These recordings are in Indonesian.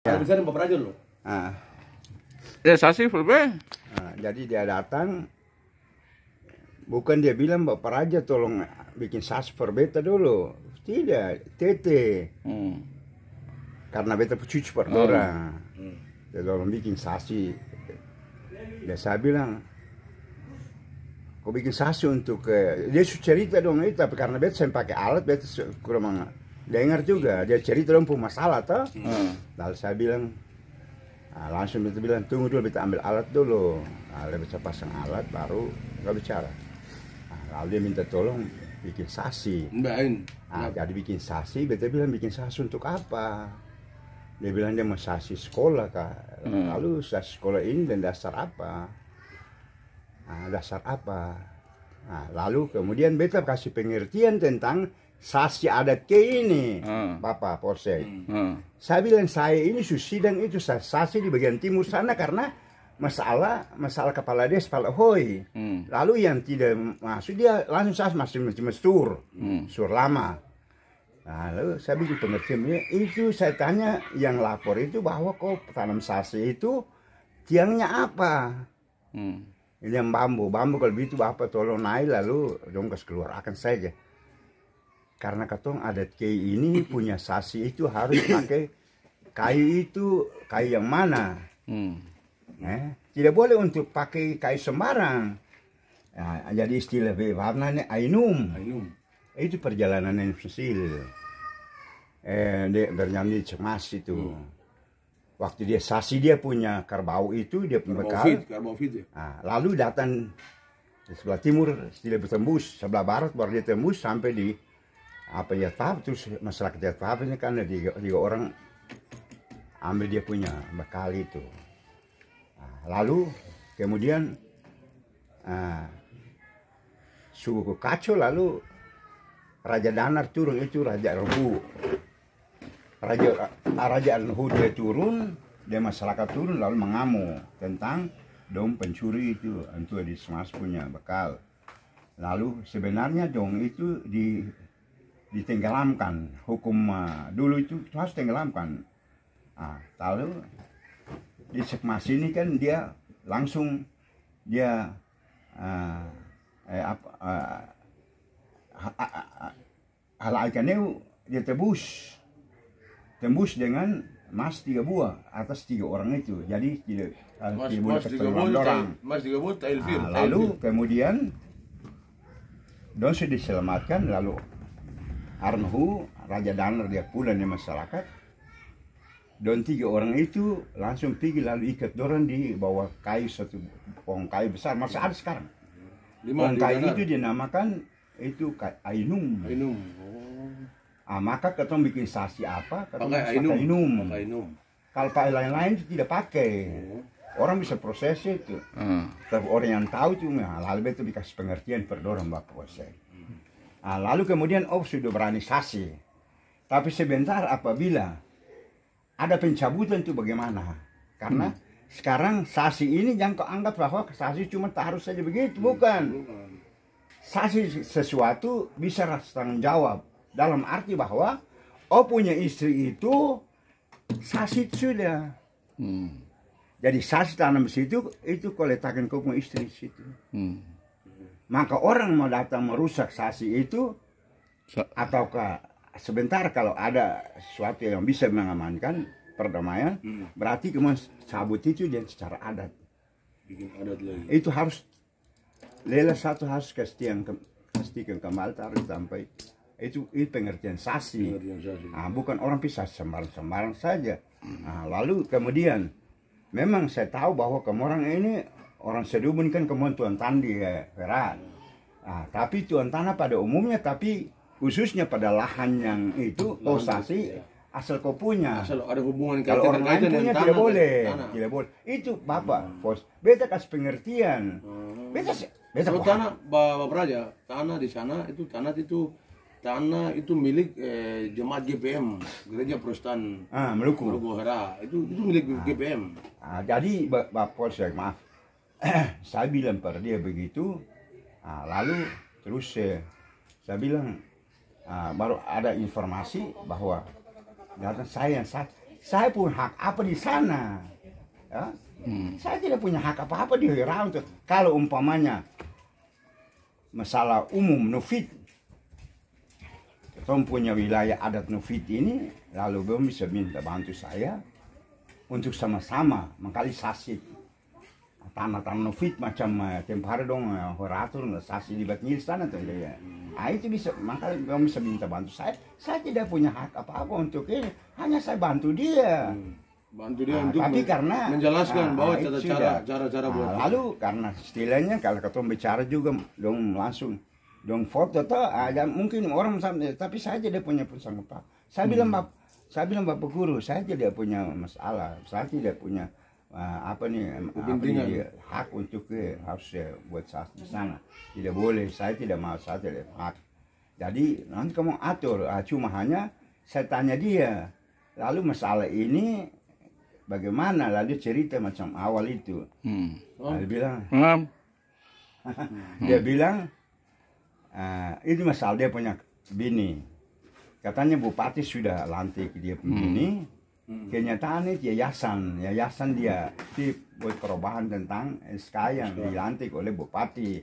Ya. Bisa Bapak Raja loh. Ya sasi full be. Jadi dia datang, bukan dia bilang Bapak Raja tolong bikin sasi for beta dulu. Tidak, tete. Karena beta cuci per orang. Dia tolong bikin sasi. Dia saya bilang, kau bikin sasi untuk dia cerita dong itu, tapi karena beta saya pakai alat, beta kurang dengar juga. Dia cerita dong masalah toh. Lalu saya bilang, langsung beta bilang tunggu dulu, beta ambil alat dulu. Lalu beta pasang alat baru nggak bicara. Lalu dia minta tolong bikin sasi. Jadi bikin sasi, beta bilang bikin sasi untuk apa? Dia bilang dia mau sasi sekolah kak. Lalu sasi sekolah ini dan dasar apa? Dasar apa? Lalu kemudian beta kasih pengertian tentang sasi adat ke ini, Bapak Polsek. Saya bilang saya ini susidang itu sasi di bagian timur sana karena masalah kepala desa, kepala hoi. Lalu yang tidak masuk dia langsung sasi masih sur lama. Lalu saya bikin pengertiannya itu, saya tanya yang lapor itu bahwa kok tanam sasi itu tiangnya apa? Ini yang bambu kalau begitu Bapak tolong naik lalu dong kasih keluar akan saja. Karena katong adat kei ini punya sasi itu harus pakai kayu itu kayu yang mana? Tidak boleh untuk pakai kayu sembarang. Jadi istilah warnanya ainum. Itu perjalanan yang susil. Dia bernyanyi cemas itu. Waktu dia sasi dia punya karbau itu, dia punya bekal. Karbofit ya. Lalu datang di sebelah timur, tidak bertembus, sebelah barat baru dia tembus sampai di tahap, terus masyarakat dia tahap ini kan ada tiga orang ambil dia punya bekal itu. Lalu kemudian suku kacau, lalu Raja Danar turun, itu Raja Erhu. Raja Erhu dia turun, dia masyarakat turun lalu mengamuk tentang dong pencuri itu untuk disemas punya bekal. Lalu sebenarnya dong itu ditenggelamkan, hukum dulu itu harus tenggelamkan. Lalu di sekmas ini kan dia langsung dia halaikannya dia tembus dengan emas 3 buah atas 3 orang itu, jadi tidak boleh keteluan orang. Lalu kemudian don sudah diselamatkan, lalu Arnhu Raja Danar dia pulang di masyarakat, don 3 orang itu langsung pergi lalu ikat dorang di bawah kayu, satu pohon kayu besar masih ada sekarang. Pohon kayu itu dinamakan itu ainum. Maka ketong bikin sasi apa? Pakai ainum. Kalau pakai lain-lain itu tidak pakai. Orang bisa proses itu. Tapi orang yang tahu itu, lalu itu dikasih pengertian perdorong Bapak Polsek. Lalu kemudian sudah berani sasi. Tapi sebentar apabila ada pencabutan itu bagaimana? Karena sekarang sasi ini jangan kau anggap bahwa sasi cuma harus saja begitu, bukan. Sasi sesuatu bisa rasa tanggung jawab. Dalam arti bahwa punya istri itu sasi sudah. Jadi sasi tanam di situ itu kau letakkan kau punya istri di situ. Maka orang mau datang merusak sasi itu, ataukah sebentar kalau ada sesuatu yang bisa mengamankan perdamaian, berarti kemudian cabut itu dan secara adat. Bikin adat lagi. Itu harus lela satu harus pastikan kembali taruh sampai itu pengertian sasi. Bukan orang bisa sembarang saja. Lalu kemudian memang saya tahu bahwa orang ini orang Sedubun kan kemudian Tuan Tandi Perat. Tapi Tuan Tanah pada umumnya, tapi khususnya pada lahan yang itu sasi asal kau punya. Asal ada hubungan kalau orang lain punya tidak boleh. Itu Bapak Pos. Beta kasih pengertian. Beta tanah Bapak Raja, tanah di sana itu tanah itu milik jemaat GPM, Gereja Protestan Maluku Hara. Itu milik GPM. Jadi Bapak Polsek, maaf, saya bilang pada dia begitu. Lalu terus saya bilang baru ada informasi bahwa saya saya punya hak apa di sana? Ya? Saya tidak punya hak apa-apa di Raung. Kalau umpamanya masalah umum Nufit, kita punya wilayah adat Nufit ini, lalu belum bisa minta bantu saya untuk sama-sama mengkalisasi tanah-tanah Nufit macam tempoh hari dong horatur sasi di Batnil sana tuh ya. Itu bisa, makanya belum bisa minta bantu saya. Saya tidak punya hak apa-apa untuk ini, hanya saya bantu dia. Bantu dia untuk tapi karena menjelaskan bahwa cara-cara buat. Lalu karena istilahnya kalau ketemu bicara juga dong langsung dong foto toh ada mungkin orang sampai, tapi saya tidak punya sanggup. Saya bilang Bapak Guru, saya tidak punya masalah, saya tidak punya hak untuk harus buat saksi di sana. Tidak boleh, saya tidak mau, saya tidak hak. Jadi nanti kamu atur, cuma hanya saya tanya dia. Lalu masalah ini bagaimana? Lalu cerita macam awal itu. Dia bilang, dia bilang itu masalah dia punya bini. Katanya bupati sudah lantik dia bini. Kenyataan itu yayasan dia buat perubahan tentang SK yang dilantik oleh bupati.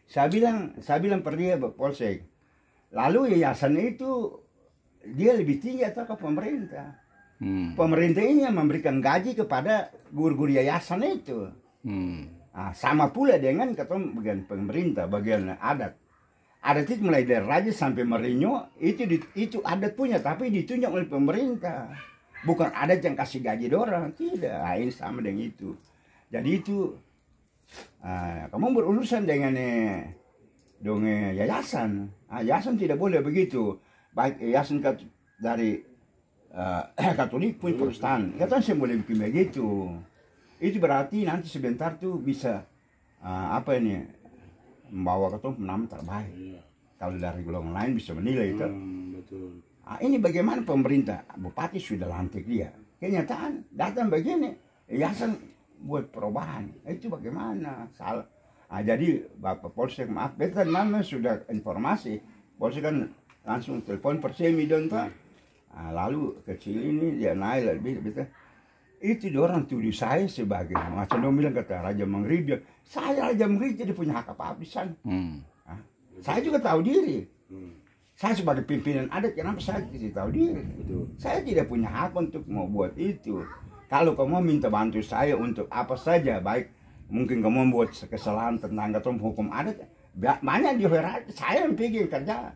Saya bilang per dia Polsek. Lalu yayasan itu dia lebih tinggi atau ke pemerintah. Pemerintah ini yang memberikan gaji kepada guru-guru yayasan itu. Nah, sama pula dengan bagian pemerintah, bagian adat. Adat itu mulai dari raja sampai merinyo itu adat punya, tapi ditunjuk oleh pemerintah. Bukan adat yang kasih gaji orang, tidak. Ini sama dengan itu. Jadi itu kamu berurusan dengan yayasan. Yayasan tidak boleh begitu. Baik yayasan dari Katolik pun Protestan. Katanya saya boleh bikin begitu. Itu berarti nanti sebentar tuh bisa membawa ketemu penam terbaik. Kalau dari golongan lain bisa menilai itu. Betul. Ini bagaimana pemerintah, bupati sudah lantik dia. Kenyataan datang begini, yayasan buat perubahan. Itu bagaimana? Salah. Jadi Bapak Polsek maaf, betul nama sudah informasi. Polsek kan langsung telepon persemi don Pak. Lalu kecil ini dia naik lebih betul. Itu orang tuduh saya sebagai macam dia bilang kata Raja Mangrib. Saya Raja Mangrib tidak punya hak apa-apa di sana. Saya juga tahu diri. Saya sebagai pimpinan adat, kenapa saya tidak tahu diri? Betul. Saya tidak punya hak untuk mau buat itu. Kalau kamu minta bantu saya untuk apa saja, baik mungkin kamu membuat kesalahan tentang hukum adat, banyak di saya yang pikir kerja.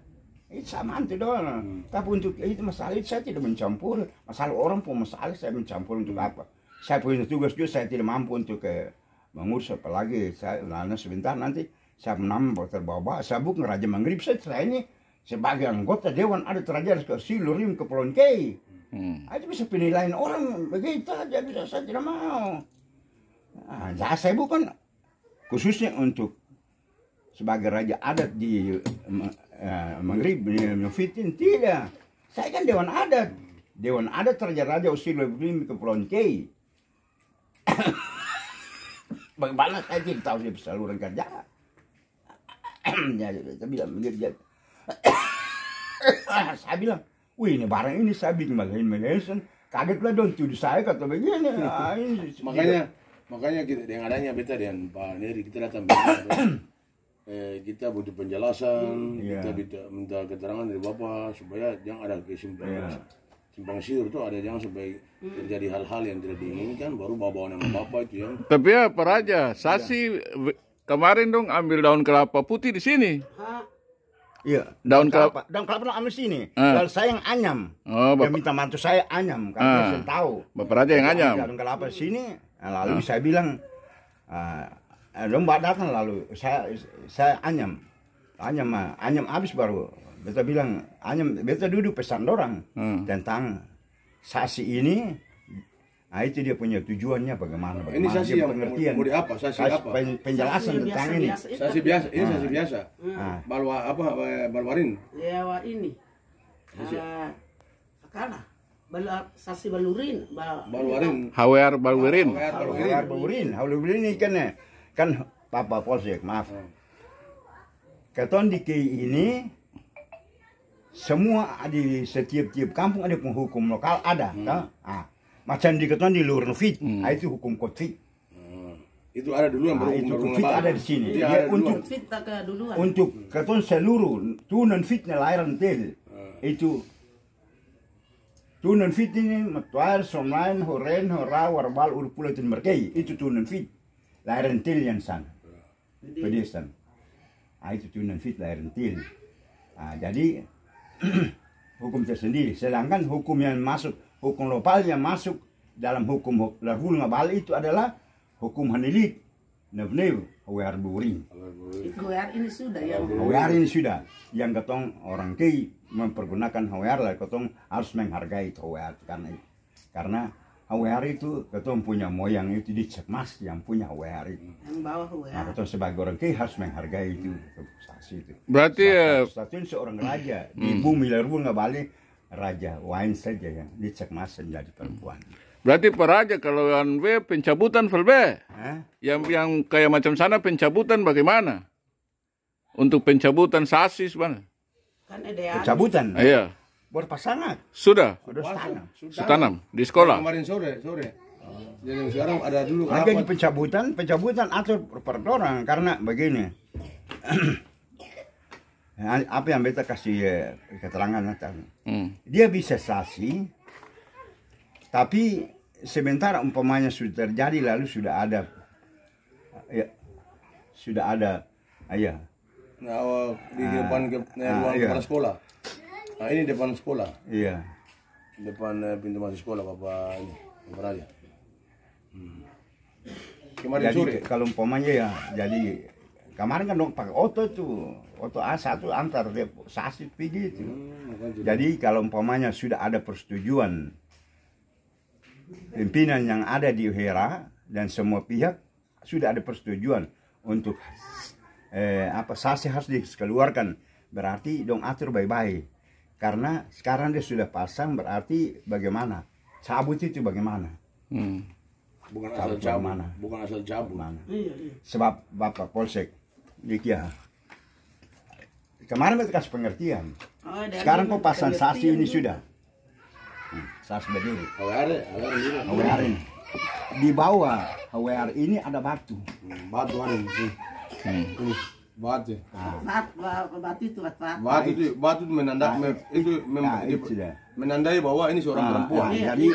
Itu sama itu doang. Tapi untuk itu masalah itu saya tidak mencampur. Masalah orang pun masalah saya mencampur untuk apa? Saya punya tugas juga, saya tidak mampu untuk mengurus apalagi. Saya sebentar nanti saya menambah terbawa. Saya bukan Raja Mangrib, saya ini sebagai anggota Dewan Adat Raja ke Silurim ke Pulau Kei. Itu bisa penilaian orang begitu aja, bisa saya tidak mau. Saya bukan khususnya untuk sebagai raja adat di Mangrib, Nufitin, tidak. Saya kan Dewan Adat. Dewan Adat Raja-Raja Silurim ke Pulau Kei. Bagaimana saya tidak tahu dia saluran kerja. Saya bilang begitu. Saya bilang, wih ini barang ini saya bikin Malaysian, kagetlah dong tuduh saya kata begini. Makanya kita dengan adanya beta dan Pak Neri kita datang kita butuh penjelasan, kita minta keterangan dari Bapak supaya jangan ada simpang siur tuh ada jangan sampai terjadi hal-hal yang tidak diinginkan baru bawa nama Bapak itu yang. Tapi ya Pak Raja, Sasi kemarin dong ambil daun kelapa putih di sini. Iya, daun kelapa ambil sini. Lalu saya yang anyam. Dia minta mantu saya anyam karena saya tahu. Bapak Raja yang anyam. Daun kelapa sini. Lalu saya bilang, Mbak datang lalu saya anyam habis baru. Beta bilang anyam, beta duduk pesan orang tentang Sasi ini. Itu dia punya tujuannya bagaimana? Ini Sasi yang pengertian. Mau apa? Sasi apa? Penjelasan tentang ini. Sasi biasa. Ini Sasi biasa. Balwarin. Lewat ini. Sakana. Sasi balurin. Balwarin. Hawer Balwirin. Balwirin ini kan Papa Polsek, maaf. Keton di Kei ini semua di setiap kampung ada penghukum lokal ada, Macam di keton di luar fit, itu hukum kotfit. Itu ada duluan baru Itu baru fit ngabal. ada di sini. Iya, Dia ada untuk duluan. Fit tak ke duluan. untuk keton seluruh tunan fitnya lahiran tel. Itu tunan fit ini matuar somlain horen hora warbal urpulatin merkei. Itu tunan fit lahiran tel yang sana. Pedesan. Itu tunan fit lahiran tel. Jadi hukum tersendiri. Sedangkan hukum yang masuk, hukum lokal yang masuk dalam hukum larhul ngabal itu adalah hukum hanilit, nevnev, hawer buring. Hawer ini sudah ya. Hawer ini sudah. Yang ketong orang kei mempergunakan hawer lah, ketong harus menghargai hawer karena hawer itu ketong punya moyang itu dicek mas yang punya hawer itu. Yang bawa hawer. Nah, ketong sebagai orang kei harus menghargai itu saksi itu. Berarti Satu seorang raja di bumi larhul ngabal raja wain saja yang dicek mas menjadi perempuan. berarti peraja kalau yang pencabutan velbe. Hah? Yang kayak macam sana pencabutan bagaimana? Untuk pencabutan sasis mana? Kan ada Pencabutan. Iya. Berpasangan. Sudah. Udah tanam. Setanam di sekolah. Kemarin sore. Jadi sekarang ada dulu Lagi di rapat. pencabutan atur perdorang karena begini. Apa yang beta kasih keterangan dia bisa saksi, tapi sebentar umpamanya sudah terjadi lalu sudah ada, ayah. Nah, di depan ruang iya. kepala sekolah. Nah, ini depan sekolah. Iya. Depan pintu masuk sekolah Bapak ini, Bapak Raja. Kemarin Jadi sore. kalau umpamanya ya, jadi kemarin kan dong pakai oto tuh, oto A1 antar dia saksi pergi itu. Jadi kalau umpamanya sudah ada persetujuan pimpinan yang ada di Uhera dan semua pihak sudah ada persetujuan untuk saksi harus dikeluarkan, berarti dong atur baik-baik. Karena sekarang dia sudah pasang, berarti bagaimana? Cabut itu bagaimana? Bukan Cabut asal cabut. mana? Bukan asal cabut. Mana? Iya. Sebab Bapak Polsek Dikia kemarin kita kasih pengertian. Sekarang kok pasang saksi ini sudah. Saksi berdiri. HWR juga. HWR ini. Di bawah HWR ini ada batu. Batu ada di sini. Ini batu. Batu itu menandai menandai bahwa ini seorang perempuan. Jadi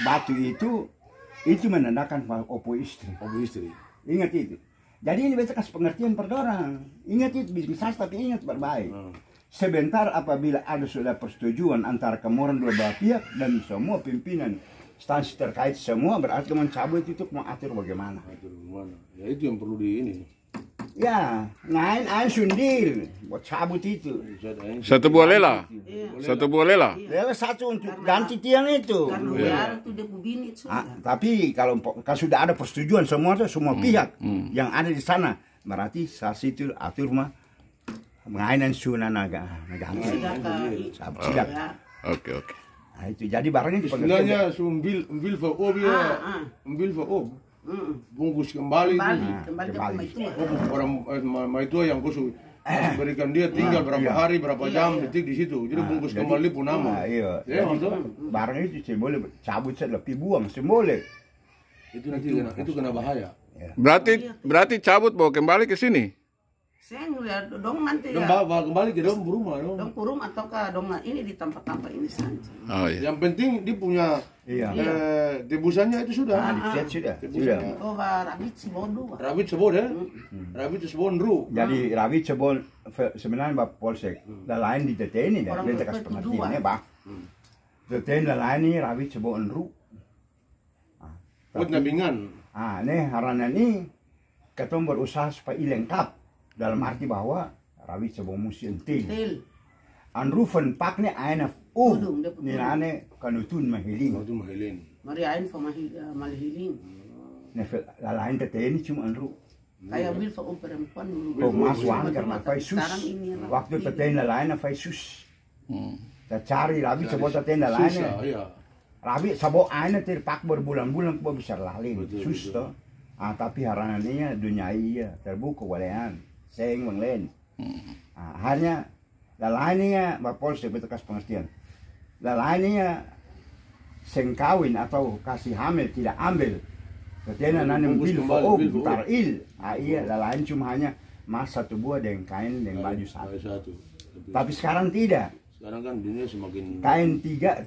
batu itu menandakan opo istri. Opo istri. Ingat itu. Jadi ini beta kasih pengertian perdorang. Ingat itu bisnis tapi ingat berbaik. Sebentar apabila ada sudah persetujuan antara kemoran dua belah pihak dan semua pimpinan instansi terkait semua berarti mencabut itu mengatur bagaimana. Ya itu yang perlu di ini. Ya, ngain sundir buat cabut itu. Satu buah lela. Satu buah lela. Lela satu untuk ganti tiang itu. Karena hawer itu dia bini sudah. Tapi kalau sudah ada persetujuan semua pihak yang ada di sana, berarti saksi itu atur mah mengainan sunan naga ganti. Sidak. Oke. Nah, itu jadi barangnya di sebenarnya umbil bungkus kembali itu. Orang maitua yang khusus berikan dia tinggal berapa hari berapa jam detik di situ. Jadi bungkus kembali pun nama. Iya. Ya, barang itu boleh cabut lebih buang semboleh. Itu nanti itu kena bahaya. Berarti cabut bawa kembali ke sini. Saya ngeliat dong nanti Dong ya. bawa kembali ke dong rumah dong. Dong kurung ataukah dong ini di tempat-tempat ini saja. Oh iya. Yang penting dia punya tebusannya itu sudah. Sudah. Oh, rabit si bodoh. Rabit sebon ya. Rabit sebon ru. Jadi rabit sebon sebenarnya Bapak Polsek. Lain di teteni dah. Dia kasih pengertiannya bah. Teteni lain ini rabit sebon ru. Buat nabingan. Nih harana ini ketemu berusaha supaya lengkap dalam arti bahwa rabit sebon musim til. Anrufen pakne aina nilane kanutun mahiling. Itu mahiling. Mari ain fa mahiling. Lain teteni cuma anru. Kayak bil fa perempuan dulu. Oh maswan karena faisus. Waktu teteni lain faisus. Cari rabit sebon teteni lain. Rabit sabok aina terpak berbulan-bulan kok bisa lalin. Sus to. Tapi harananya dunia iya terbuka walean. Seng menglen. Hanya lalainya Bapak Polsek itu kasih pengertian. Lalainya seng kawin atau kasih hamil tidak ambil. Katanya nanti Bungkus bil kembali, bil tar il. Iya, lain cuma hanya emas satu buah dengan kain dengan baju satu. Satu. Tapi sekarang tidak. Sekarang kan dunia semakin Kain tiga,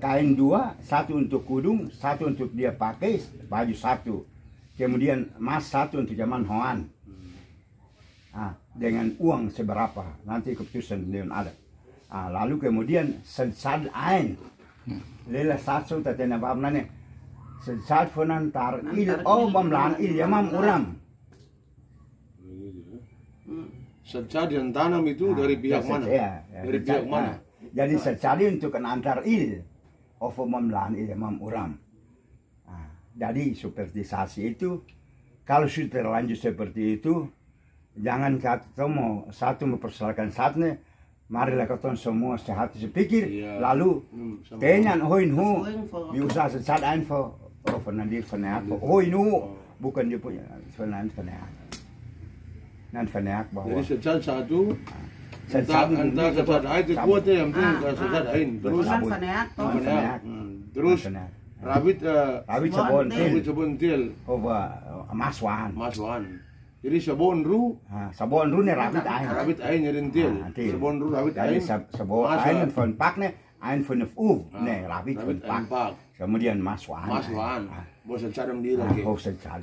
kain dua, satu untuk kudung, satu untuk dia pakai, baju satu. Kemudian emas satu untuk zaman Hoan. Dengan uang seberapa, nanti keputusan dengan ada. Lalu kemudian sensad ain. Lela satu tatena babnane. Sensad fonan tar il, bamlan il yamam uram. Sencad yang tanam itu dari pihak mana? Dari pihak mana? Jadi secari untuk antar il, mamlan il mam uram. Jadi superstisasi itu, kalau sudah terlanjur seperti itu, jangan kata mau satu mempersoalkan satunya, marilah kata semua sehat sepikir, lalu kenyan hoin hu, biusaha secad info, fanadir fanayak, hoin hu, bukan dia punya fanayak. Nan fanayak bahwa jadi sencad satu entah sencad ain itu kuatnya yang penting sencad ain terus terus rabit sabun til maswan jadi sabun ru nih rabit ain nyering til sabun ru rabit ain sabun ain von pak nih ain von nih rabit von pak kemudian maswan bos sencad diri sencad